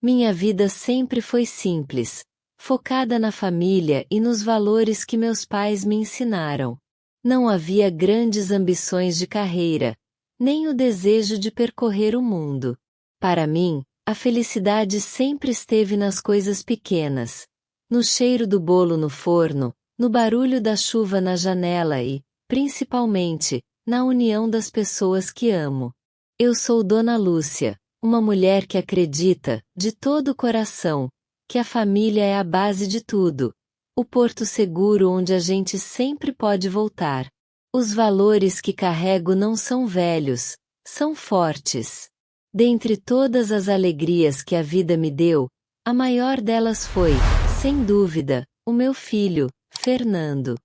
Minha vida sempre foi simples, focada na família e nos valores que meus pais me ensinaram. Não havia grandes ambições de carreira, nem o desejo de percorrer o mundo. Para mim, a felicidade sempre esteve nas coisas pequenas, no cheiro do bolo no forno, no barulho da chuva na janela e, principalmente, na união das pessoas que amo. Eu sou Dona Lúcia, uma mulher que acredita, de todo o coração, que a família é a base de tudo, o porto seguro onde a gente sempre pode voltar. Os valores que carrego não são velhos, são fortes. Dentre todas as alegrias que a vida me deu, a maior delas foi, sem dúvida, o meu filho, Fernando.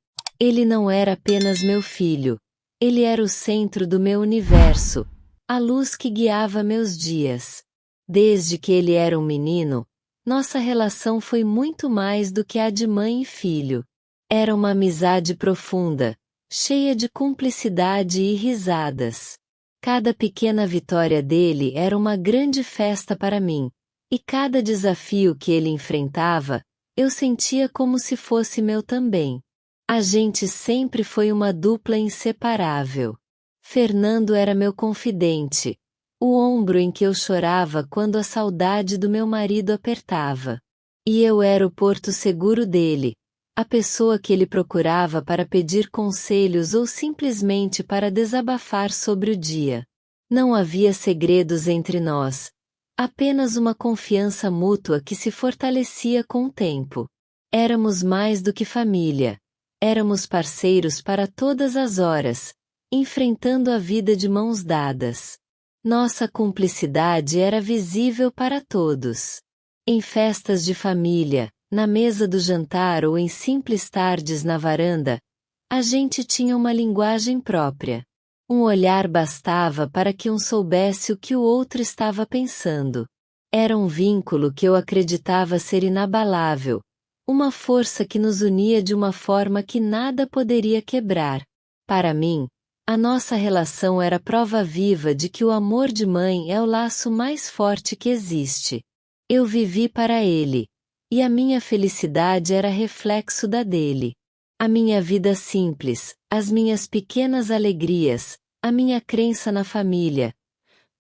Ele não era apenas meu filho, ele era o centro do meu universo, a luz que guiava meus dias. Desde que ele era um menino, nossa relação foi muito mais do que a de mãe e filho. Era uma amizade profunda, cheia de cumplicidade e risadas. Cada pequena vitória dele era uma grande festa para mim, e cada desafio que ele enfrentava, eu sentia como se fosse meu também. A gente sempre foi uma dupla inseparável. Fernando era meu confidente, o ombro em que eu chorava quando a saudade do meu marido apertava. E eu era o porto seguro dele, a pessoa que ele procurava para pedir conselhos ou simplesmente para desabafar sobre o dia. Não havia segredos entre nós, apenas uma confiança mútua que se fortalecia com o tempo. Éramos mais do que família, éramos parceiros para todas as horas, enfrentando a vida de mãos dadas. Nossa cumplicidade era visível para todos. Em festas de família, na mesa do jantar ou em simples tardes na varanda, a gente tinha uma linguagem própria. Um olhar bastava para que um soubesse o que o outro estava pensando. Era um vínculo que eu acreditava ser inabalável, uma força que nos unia de uma forma que nada poderia quebrar. Para mim, a nossa relação era prova viva de que o amor de mãe é o laço mais forte que existe. Eu vivi para ele, e a minha felicidade era reflexo da dele. A minha vida simples, as minhas pequenas alegrias, a minha crença na família,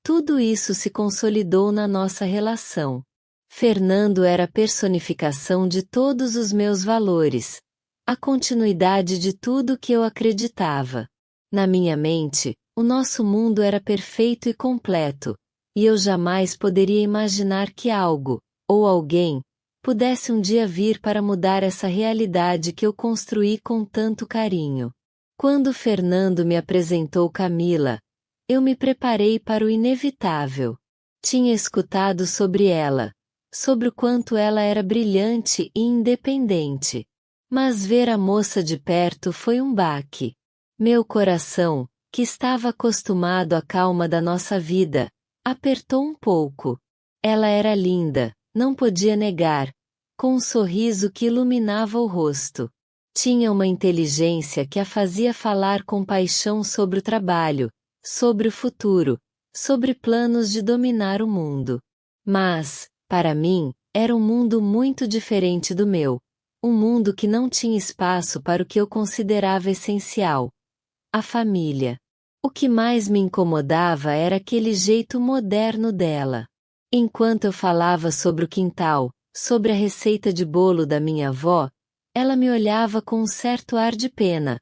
tudo isso se consolidou na nossa relação. Fernando era a personificação de todos os meus valores, a continuidade de tudo que eu acreditava. Na minha mente, o nosso mundo era perfeito e completo, e eu jamais poderia imaginar que algo, ou alguém, pudesse um dia vir para mudar essa realidade que eu construí com tanto carinho. Quando Fernando me apresentou Camila, eu me preparei para o inevitável. Tinha escutado sobre ela, sobre o quanto ela era brilhante e independente. Mas ver a moça de perto foi um baque. Meu coração, que estava acostumado à calma da nossa vida, apertou um pouco. Ela era linda, não podia negar, com um sorriso que iluminava o rosto. Tinha uma inteligência que a fazia falar com paixão sobre o trabalho, sobre o futuro, sobre planos de dominar o mundo. Mas, para mim, era um mundo muito diferente do meu. Um mundo que não tinha espaço para o que eu considerava essencial: a família. O que mais me incomodava era aquele jeito moderno dela. Enquanto eu falava sobre o quintal, sobre a receita de bolo da minha avó, ela me olhava com um certo ar de pena,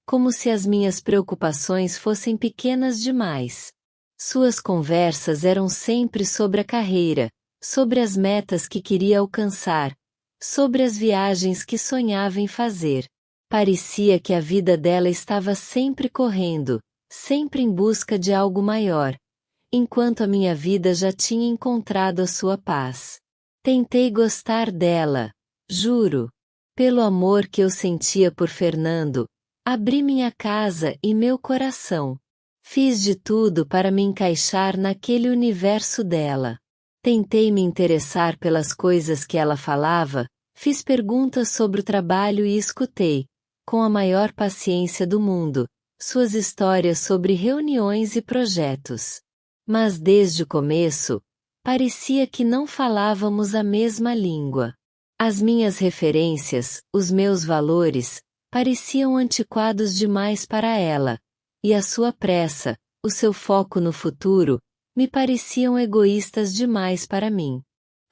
como se as minhas preocupações fossem pequenas demais. Suas conversas eram sempre sobre a carreira, sobre as metas que queria alcançar, sobre as viagens que sonhava em fazer. Parecia que a vida dela estava sempre correndo, sempre em busca de algo maior, enquanto a minha vida já tinha encontrado a sua paz. Tentei gostar dela, juro. Pelo amor que eu sentia por Fernando, abri minha casa e meu coração. Fiz de tudo para me encaixar naquele universo dela. Tentei me interessar pelas coisas que ela falava, fiz perguntas sobre o trabalho e escutei, com a maior paciência do mundo, suas histórias sobre reuniões e projetos. Mas desde o começo, parecia que não falávamos a mesma língua. As minhas referências, os meus valores, pareciam antiquados demais para ela, e a sua pressa, o seu foco no futuro, me pareciam egoístas demais para mim.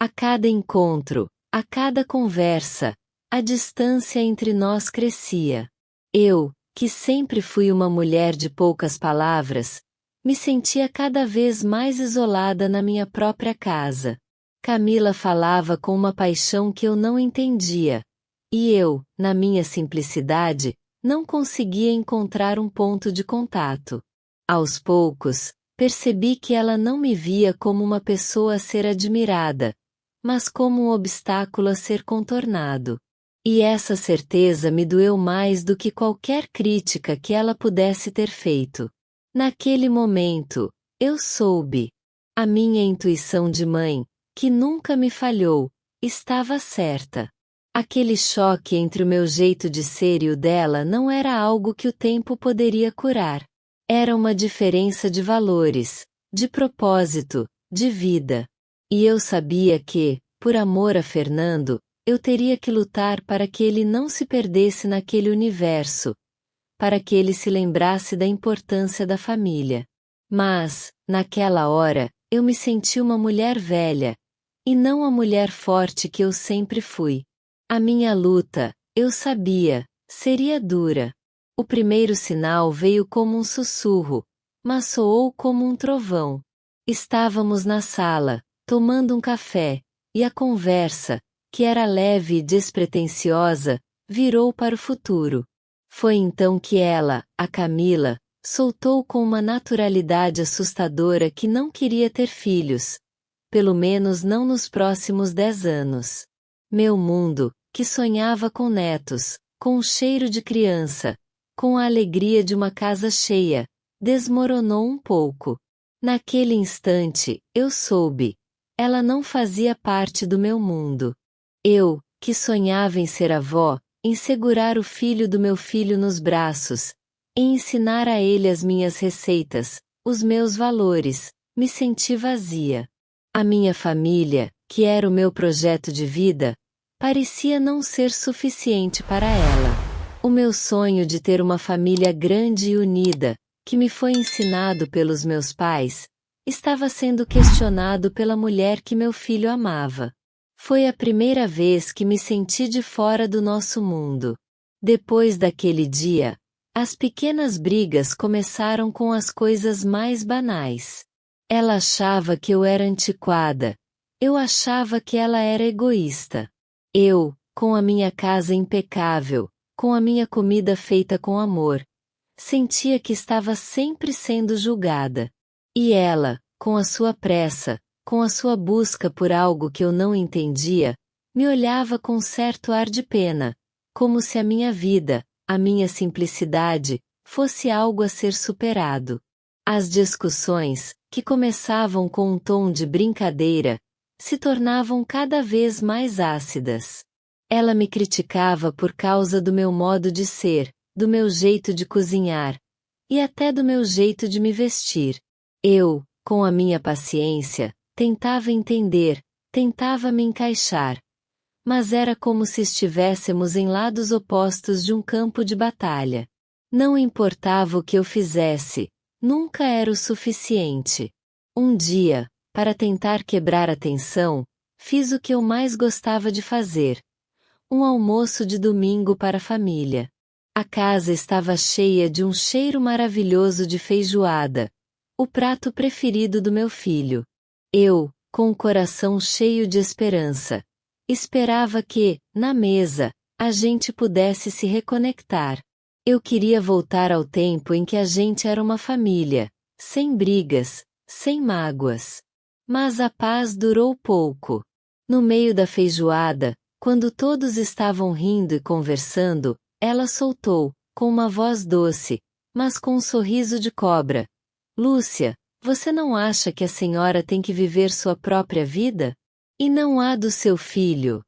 A cada encontro, a cada conversa, a distância entre nós crescia. Eu, que sempre fui uma mulher de poucas palavras, me sentia cada vez mais isolada na minha própria casa. Camila falava com uma paixão que eu não entendia, e eu, na minha simplicidade, não conseguia encontrar um ponto de contato. Aos poucos, percebi que ela não me via como uma pessoa a ser admirada, mas como um obstáculo a ser contornado. E essa certeza me doeu mais do que qualquer crítica que ela pudesse ter feito. Naquele momento, eu soube. A minha intuição de mãe, que nunca me falhou, estava certa. Aquele choque entre o meu jeito de ser e o dela não era algo que o tempo poderia curar. Era uma diferença de valores, de propósito, de vida. E eu sabia que, por amor a Fernando, eu teria que lutar para que ele não se perdesse naquele universo, para que ele se lembrasse da importância da família. Mas, naquela hora, eu me senti uma mulher velha, e não a mulher forte que eu sempre fui. A minha luta, eu sabia, seria dura. O primeiro sinal veio como um sussurro, mas soou como um trovão. Estávamos na sala, tomando um café, e a conversa, que era leve e despretensiosa, virou para o futuro. Foi então que ela, a Camila, soltou com uma naturalidade assustadora que não queria ter filhos. Pelo menos não nos próximos 10 anos. Meu mundo, que sonhava com netos, com o cheiro de criança, com a alegria de uma casa cheia, desmoronou um pouco. Naquele instante, eu soube. Ela não fazia parte do meu mundo. Eu, que sonhava em ser avó, em segurar o filho do meu filho nos braços, em ensinar a ele as minhas receitas, os meus valores, me senti vazia. A minha família, que era o meu projeto de vida, parecia não ser suficiente para ela. O meu sonho de ter uma família grande e unida, que me foi ensinado pelos meus pais, estava sendo questionado pela mulher que meu filho amava. Foi a primeira vez que me senti de fora do nosso mundo. Depois daquele dia, as pequenas brigas começaram com as coisas mais banais. Ela achava que eu era antiquada. Eu achava que ela era egoísta. Eu, com a minha casa impecável, com a minha comida feita com amor, sentia que estava sempre sendo julgada. E ela, com a sua pressa, com a sua busca por algo que eu não entendia, me olhava com certo ar de pena, como se a minha vida, a minha simplicidade, fosse algo a ser superado. As discussões, que começavam com um tom de brincadeira, se tornavam cada vez mais ácidas. Ela me criticava por causa do meu modo de ser, do meu jeito de cozinhar, e até do meu jeito de me vestir. Eu, com a minha paciência, tentava entender, tentava me encaixar. Mas era como se estivéssemos em lados opostos de um campo de batalha. Não importava o que eu fizesse, nunca era o suficiente. Um dia, para tentar quebrar a tensão, fiz o que eu mais gostava de fazer. Um almoço de domingo para a família. A casa estava cheia de um cheiro maravilhoso de feijoada, o prato preferido do meu filho. Eu, com o coração cheio de esperança, esperava que, na mesa, a gente pudesse se reconectar. Eu queria voltar ao tempo em que a gente era uma família, sem brigas, sem mágoas. Mas a paz durou pouco. No meio da feijoada, quando todos estavam rindo e conversando, ela soltou, com uma voz doce, mas com um sorriso de cobra: Lúcia, você não acha que a senhora tem que viver sua própria vida? E não a do seu filho?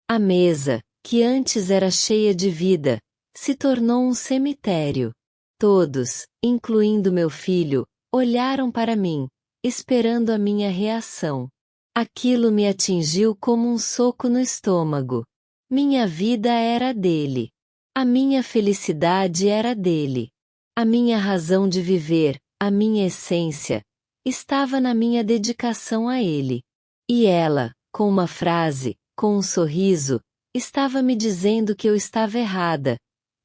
A mesa, que antes era cheia de vida, se tornou um cemitério. Todos, incluindo meu filho, olharam para mim, esperando a minha reação. Aquilo me atingiu como um soco no estômago. Minha vida era dele. A minha felicidade era dele. A minha razão de viver, a minha essência, estava na minha dedicação a ele. E ela, com uma frase, com um sorriso, estava me dizendo que eu estava errada,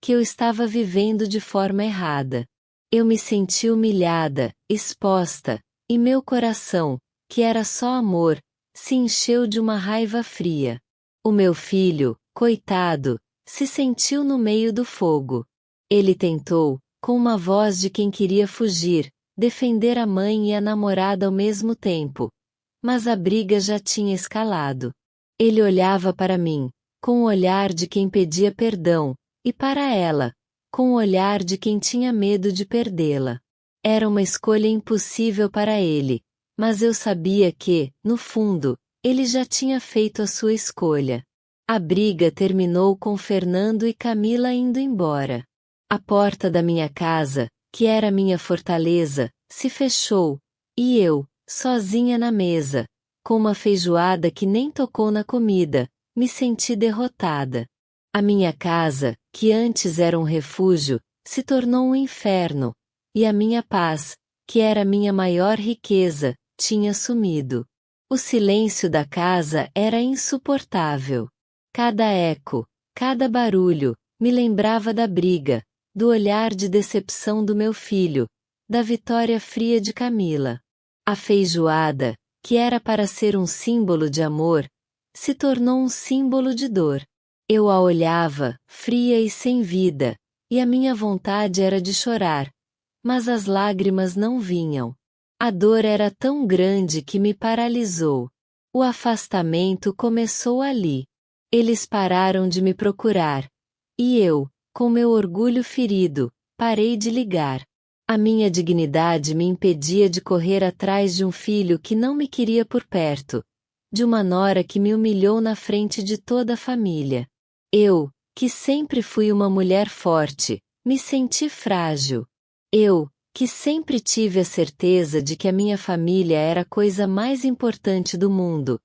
que eu estava vivendo de forma errada. Eu me senti humilhada, exposta, e meu coração, que era só amor, se encheu de uma raiva fria. O meu filho, coitado, se sentiu no meio do fogo. Ele tentou, com uma voz de quem queria fugir, defender a mãe e a namorada ao mesmo tempo. Mas a briga já tinha escalado. Ele olhava para mim, com o olhar de quem pedia perdão, e para ela, com o olhar de quem tinha medo de perdê-la. Era uma escolha impossível para ele, mas eu sabia que, no fundo, ele já tinha feito a sua escolha. A briga terminou com Fernando e Camila indo embora. A porta da minha casa, que era minha fortaleza, se fechou, e eu, sozinha na mesa, com uma feijoada que nem tocou na comida, me senti derrotada. A minha casa, que antes era um refúgio, se tornou um inferno, e a minha paz, que era minha maior riqueza, tinha sumido. O silêncio da casa era insuportável. Cada eco, cada barulho, me lembrava da briga, do olhar de decepção do meu filho, da vitória fria de Camila. A feijoada, que era para ser um símbolo de amor, se tornou um símbolo de dor. Eu a olhava, fria e sem vida, e a minha vontade era de chorar, mas as lágrimas não vinham. A dor era tão grande que me paralisou. O afastamento começou ali. Eles pararam de me procurar. E eu, com meu orgulho ferido, parei de ligar. A minha dignidade me impedia de correr atrás de um filho que não me queria por perto, de uma nora que me humilhou na frente de toda a família. Eu, que sempre fui uma mulher forte, me senti frágil. Eu, que sempre tive a certeza de que a minha família era a coisa mais importante do mundo,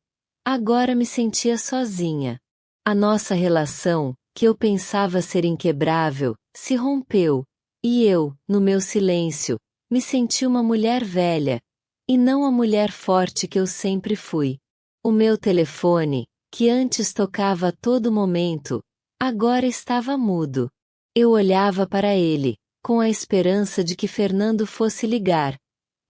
agora me sentia sozinha. A nossa relação, que eu pensava ser inquebrável, se rompeu, e eu, no meu silêncio, me senti uma mulher velha, e não a mulher forte que eu sempre fui. O meu telefone, que antes tocava a todo momento, agora estava mudo. Eu olhava para ele, com a esperança de que Fernando fosse ligar,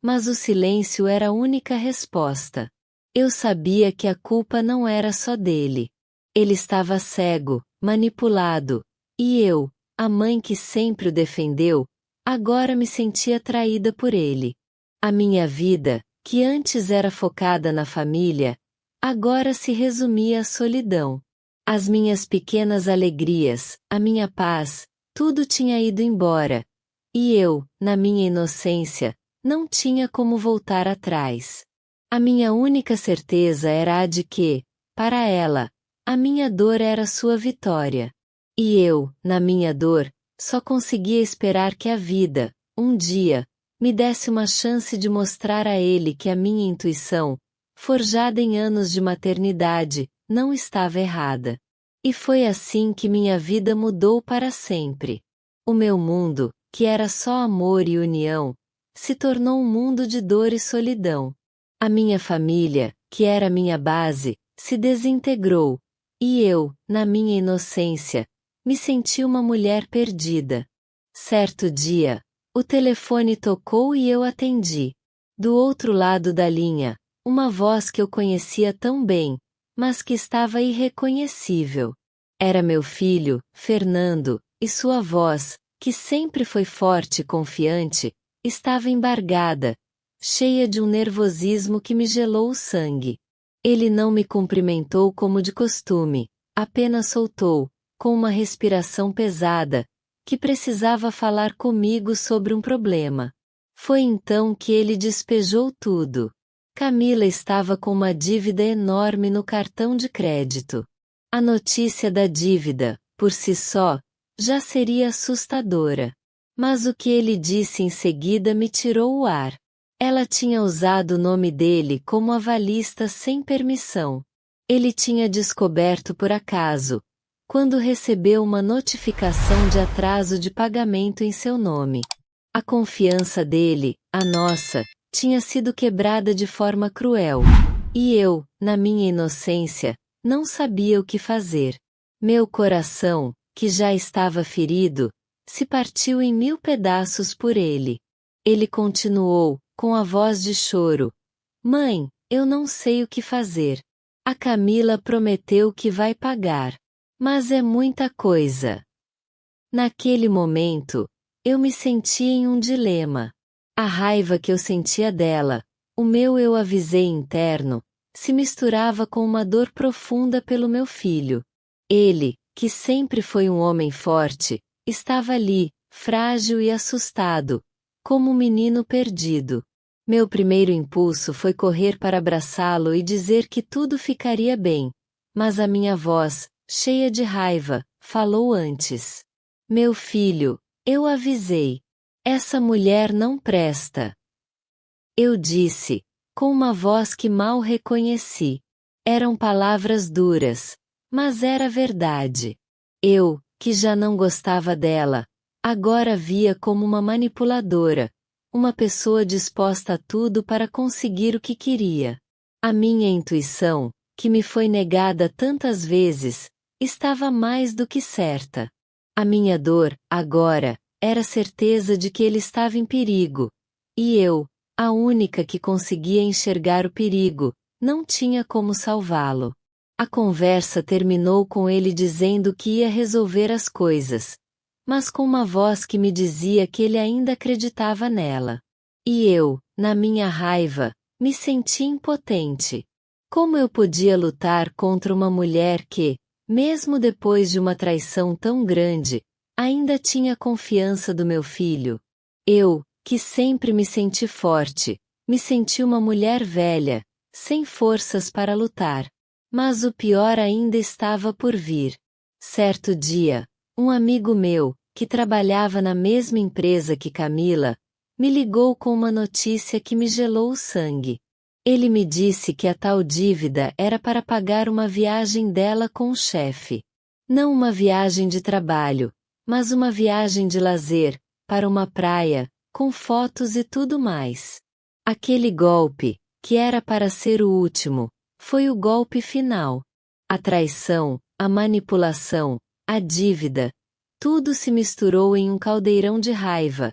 mas o silêncio era a única resposta. Eu sabia que a culpa não era só dele. Ele estava cego, manipulado, e eu, a mãe que sempre o defendeu, agora me sentia traída por ele. A minha vida, que antes era focada na família, agora se resumia à solidão. As minhas pequenas alegrias, a minha paz, tudo tinha ido embora. E eu, na minha inocência, não tinha como voltar atrás. A minha única certeza era a de que, para ela, a minha dor era sua vitória. E eu, na minha dor, só conseguia esperar que a vida, um dia, me desse uma chance de mostrar a ele que a minha intuição, forjada em anos de maternidade, não estava errada. E foi assim que minha vida mudou para sempre. O meu mundo, que era só amor e união, se tornou um mundo de dor e solidão. A minha família, que era minha base, se desintegrou, e eu, na minha inocência, me senti uma mulher perdida. Certo dia, o telefone tocou e eu atendi. Do outro lado da linha, uma voz que eu conhecia tão bem, mas que estava irreconhecível. Era meu filho, Fernando, e sua voz, que sempre foi forte e confiante, estava embargada, cheia de um nervosismo que me gelou o sangue. Ele não me cumprimentou como de costume, apenas soltou, com uma respiração pesada, que precisava falar comigo sobre um problema. Foi então que ele despejou tudo. Camila estava com uma dívida enorme no cartão de crédito. A notícia da dívida, por si só, já seria assustadora. Mas o que ele disse em seguida me tirou o ar. Ela tinha usado o nome dele como avalista sem permissão. Ele tinha descoberto por acaso, quando recebeu uma notificação de atraso de pagamento em seu nome. A confiança dele, a nossa, tinha sido quebrada de forma cruel. E eu, na minha inocência, não sabia o que fazer. Meu coração, que já estava ferido, se partiu em 1000 pedaços por ele. Ele continuou, com a voz de choro: Mãe, eu não sei o que fazer. A Camila prometeu que vai pagar. Mas é muita coisa. Naquele momento, eu me sentia em um dilema. A raiva que eu sentia dela, o meu eu avisei interno, se misturava com uma dor profunda pelo meu filho. Ele, que sempre foi um homem forte, estava ali, frágil e assustado, como um menino perdido. Meu primeiro impulso foi correr para abraçá-lo e dizer que tudo ficaria bem. Mas a minha voz, cheia de raiva, falou antes. Meu filho, eu avisei. Essa mulher não presta. Eu disse, com uma voz que mal reconheci. Eram palavras duras, mas era verdade. Eu, que já não gostava dela, agora via como uma manipuladora, uma pessoa disposta a tudo para conseguir o que queria. A minha intuição, que me foi negada tantas vezes, estava mais do que certa. A minha dor, agora, era a certeza de que ele estava em perigo. E eu, a única que conseguia enxergar o perigo, não tinha como salvá-lo. A conversa terminou com ele dizendo que ia resolver as coisas, mas com uma voz que me dizia que ele ainda acreditava nela. E eu, na minha raiva, me senti impotente. Como eu podia lutar contra uma mulher que, mesmo depois de uma traição tão grande, ainda tinha confiança do meu filho? Eu, que sempre me senti forte, me senti uma mulher velha, sem forças para lutar. Mas o pior ainda estava por vir. Certo dia, um amigo meu, que trabalhava na mesma empresa que Camila, me ligou com uma notícia que me gelou o sangue. Ele me disse que a tal dívida era para pagar uma viagem dela com o chefe. Não uma viagem de trabalho, mas uma viagem de lazer, para uma praia, com fotos e tudo mais. Aquele golpe, que era para ser o último, foi o golpe final. A traição, a manipulação, a dívida, tudo se misturou em um caldeirão de raiva.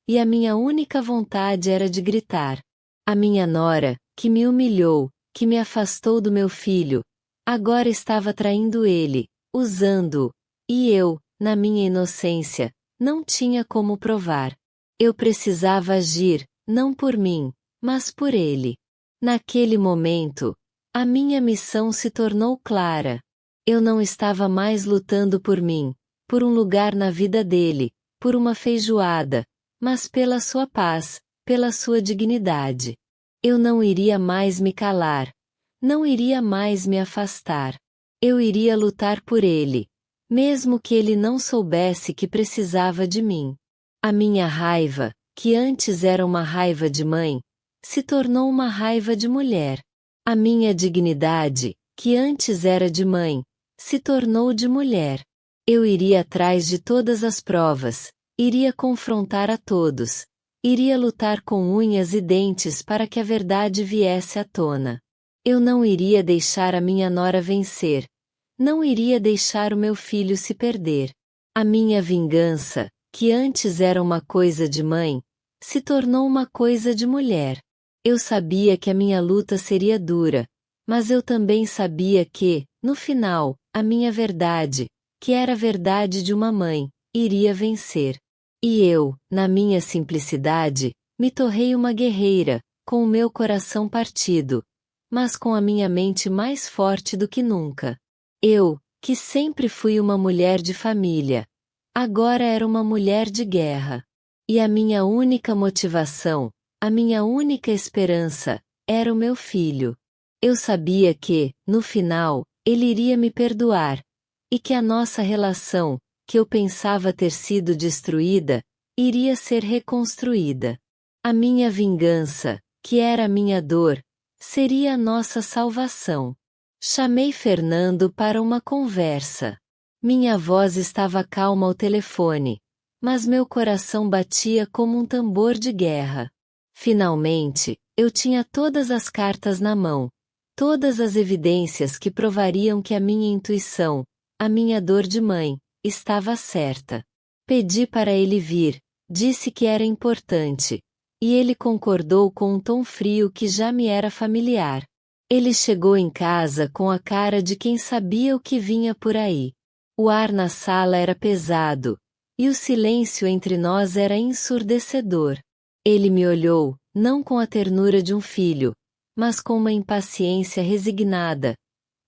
E a minha única vontade era de gritar. A minha nora, que me humilhou, que me afastou do meu filho, agora estava traindo ele, usando-o, e eu, na minha inocência, não tinha como provar. Eu precisava agir, não por mim, mas por ele. Naquele momento, a minha missão se tornou clara. Eu não estava mais lutando por mim, por um lugar na vida dele, por uma feijoada, mas pela sua paz, pela sua dignidade. Eu não iria mais me calar. Não iria mais me afastar. Eu iria lutar por ele, mesmo que ele não soubesse que precisava de mim. A minha raiva, que antes era uma raiva de mãe, se tornou uma raiva de mulher. A minha dignidade, que antes era de mãe, se tornou de mulher. Eu iria atrás de todas as provas, iria confrontar a todos, iria lutar com unhas e dentes para que a verdade viesse à tona. Eu não iria deixar a minha nora vencer. Não iria deixar o meu filho se perder. A minha vingança, que antes era uma coisa de mãe, se tornou uma coisa de mulher. Eu sabia que a minha luta seria dura, mas eu também sabia que, no final, a minha verdade, que era a verdade de uma mãe, iria vencer. E eu, na minha simplicidade, me tornei uma guerreira, com o meu coração partido, mas com a minha mente mais forte do que nunca. Eu, que sempre fui uma mulher de família, agora era uma mulher de guerra. E a minha única motivação, a minha única esperança, era o meu filho. Eu sabia que, no final, ele iria me perdoar, e que a nossa relação, que eu pensava ter sido destruída, iria ser reconstruída. A minha vingança, que era a minha dor, seria a nossa salvação. Chamei Fernando para uma conversa. Minha voz estava calma ao telefone, mas meu coração batia como um tambor de guerra. Finalmente, eu tinha todas as cartas na mão, todas as evidências que provariam que a minha intuição, a minha dor de mãe, estava certa. Pedi para ele vir, disse que era importante, e ele concordou com um tom frio que já me era familiar. Ele chegou em casa com a cara de quem sabia o que vinha por aí. O ar na sala era pesado, e o silêncio entre nós era ensurdecedor. Ele me olhou, não com a ternura de um filho, mas com uma impaciência resignada,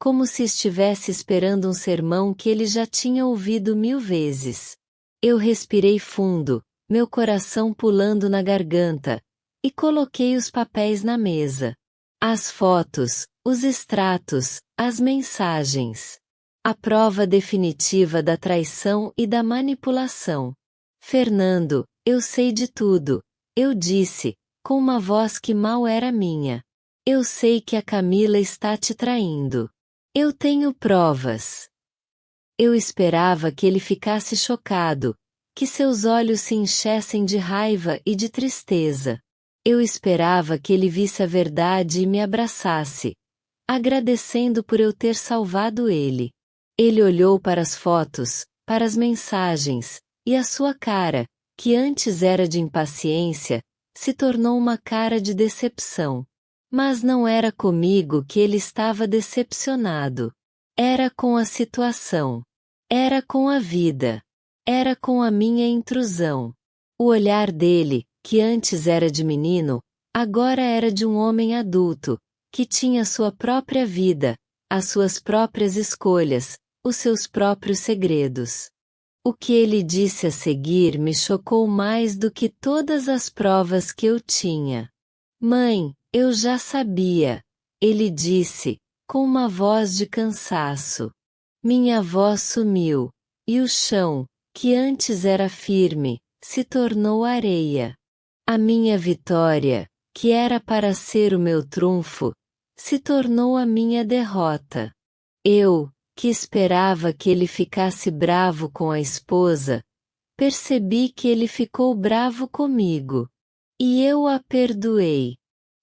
como se estivesse esperando um sermão que ele já tinha ouvido 1000 vezes. Eu respirei fundo, meu coração pulando na garganta, e coloquei os papéis na mesa. As fotos, os extratos, as mensagens. A prova definitiva da traição e da manipulação. Fernando, eu sei de tudo, eu disse, com uma voz que mal era minha. Eu sei que a Camila está te traindo. Eu tenho provas. Eu esperava que ele ficasse chocado, que seus olhos se enchessem de raiva e de tristeza. Eu esperava que ele visse a verdade e me abraçasse, agradecendo por eu ter salvado ele. Ele olhou para as fotos, para as mensagens, e a sua cara, que antes era de impaciência, se tornou uma cara de decepção. Mas não era comigo que ele estava decepcionado. Era com a situação. Era com a vida. Era com a minha intrusão. O olhar dele, que antes era de menino, agora era de um homem adulto, que tinha sua própria vida, as suas próprias escolhas, os seus próprios segredos. O que ele disse a seguir me chocou mais do que todas as provas que eu tinha. Mãe, eu já sabia, ele disse, com uma voz de cansaço. Minha voz sumiu, e o chão, que antes era firme, se tornou areia. A minha vitória, que era para ser o meu trunfo, se tornou a minha derrota. Eu, que esperava que ele ficasse bravo com a esposa, percebi que ele ficou bravo comigo. E eu a perdoei.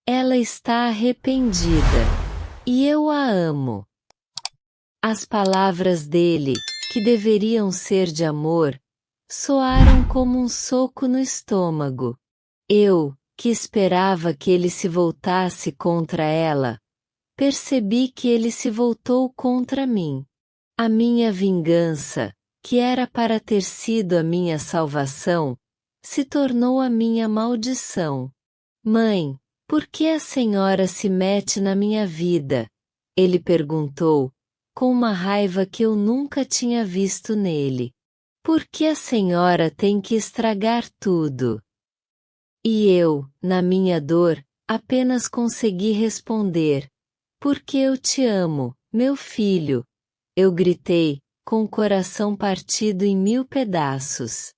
Ela está arrependida. E eu a amo. As palavras dele, que deveriam ser de amor, soaram como um soco no estômago. Eu, que esperava que ele se voltasse contra ela, percebi que ele se voltou contra mim. A minha vingança, que era para ter sido a minha salvação, se tornou a minha maldição. Mãe, por que a senhora se mete na minha vida? Ele perguntou, com uma raiva que eu nunca tinha visto nele. Por que a senhora tem que estragar tudo? E eu, na minha dor, apenas consegui responder: porque eu te amo, meu filho. Eu gritei, com o coração partido em 1000 pedaços.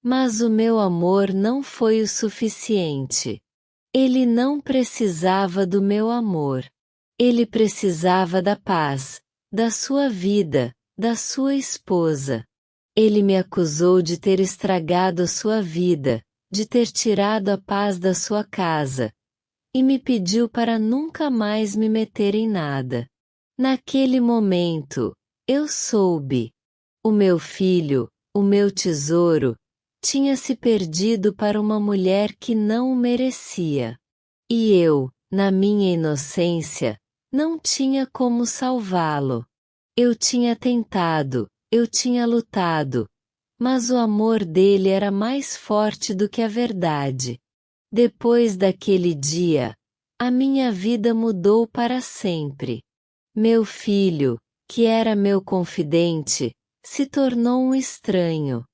Mas o meu amor não foi o suficiente. Ele não precisava do meu amor. Ele precisava da paz, da sua vida, da sua esposa. Ele me acusou de ter estragado a sua vida, de ter tirado a paz da sua casa, e me pediu para nunca mais me meter em nada. Naquele momento, eu soube. O meu filho, o meu tesouro, tinha se perdido para uma mulher que não o merecia. E eu, na minha inocência, não tinha como salvá-lo. Eu tinha tentado, eu tinha lutado, mas o amor dele era mais forte do que a verdade. Depois daquele dia, a minha vida mudou para sempre. Meu filho, que era meu confidente, se tornou um estranho.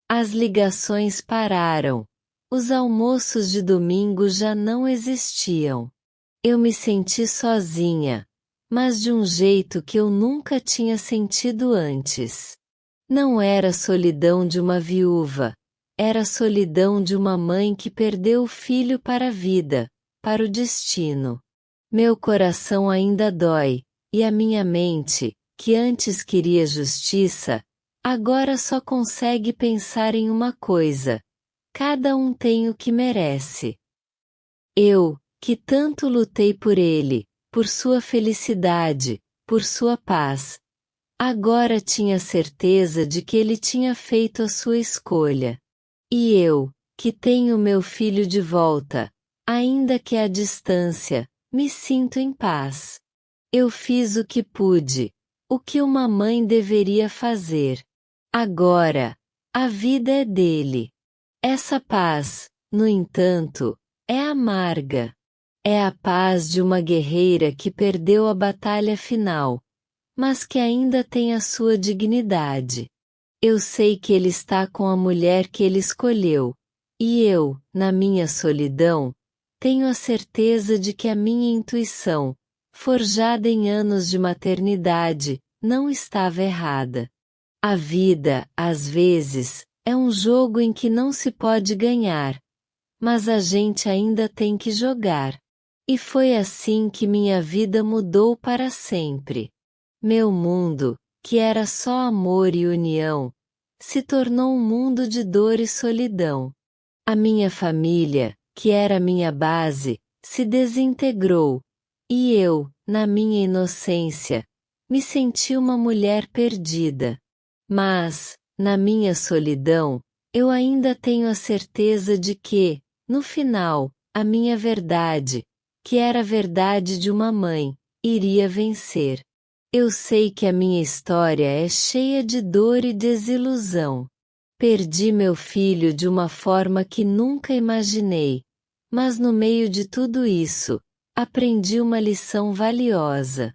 As ligações pararam. Os almoços de domingo já não existiam. Eu me senti sozinha, mas de um jeito que eu nunca tinha sentido antes. Não era a solidão de uma viúva, era a solidão de uma mãe que perdeu o filho para a vida, para o destino. Meu coração ainda dói, e a minha mente, que antes queria justiça, agora só consegue pensar em uma coisa: cada um tem o que merece. Eu, que tanto lutei por ele, por sua felicidade, por sua paz, agora tinha certeza de que ele tinha feito a sua escolha. E eu, que tenho meu filho de volta, ainda que à distância, me sinto em paz. Eu fiz o que pude, o que uma mãe deveria fazer. Agora, a vida é dele. Essa paz, no entanto, é amarga. É a paz de uma guerreira que perdeu a batalha final, mas que ainda tem a sua dignidade. Eu sei que ele está com a mulher que ele escolheu, e eu, na minha solidão, tenho a certeza de que a minha intuição, forjada em anos de maternidade, não estava errada. A vida, às vezes, é um jogo em que não se pode ganhar, mas a gente ainda tem que jogar. E foi assim que minha vida mudou para sempre. Meu mundo, que era só amor e união, se tornou um mundo de dor e solidão. A minha família, que era minha base, se desintegrou, e eu, na minha inocência, me senti uma mulher perdida. Mas, na minha solidão, eu ainda tenho a certeza de que, no final, a minha verdade, que era a verdade de uma mãe, iria vencer. Eu sei que a minha história é cheia de dor e desilusão. Perdi meu filho de uma forma que nunca imaginei, mas no meio de tudo isso, aprendi uma lição valiosa.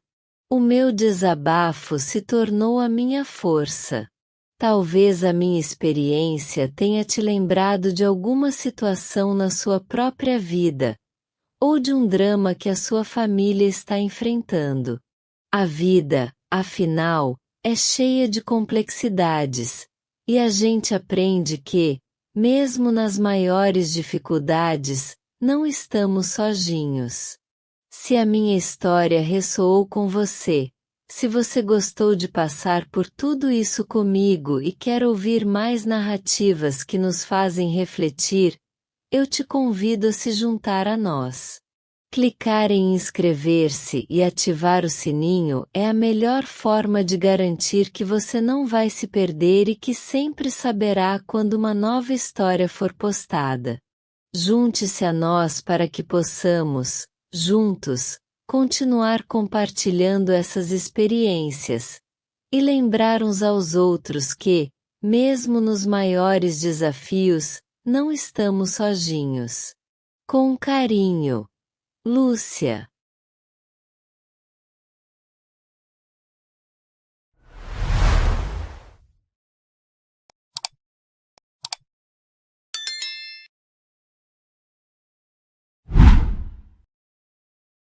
O meu desabafo se tornou a minha força. Talvez a minha experiência tenha te lembrado de alguma situação na sua própria vida, ou de um drama que a sua família está enfrentando. A vida, afinal, é cheia de complexidades, e a gente aprende que, mesmo nas maiores dificuldades, não estamos sozinhos. Se a minha história ressoou com você, se você gostou de passar por tudo isso comigo e quer ouvir mais narrativas que nos fazem refletir, eu te convido a se juntar a nós. Clicar em inscrever-se e ativar o sininho é a melhor forma de garantir que você não vai se perder e que sempre saberá quando uma nova história for postada. Junte-se a nós para que possamos, juntos, continuar compartilhando essas experiências e lembrar uns aos outros que, mesmo nos maiores desafios, não estamos sozinhos. Com carinho, Lúcia.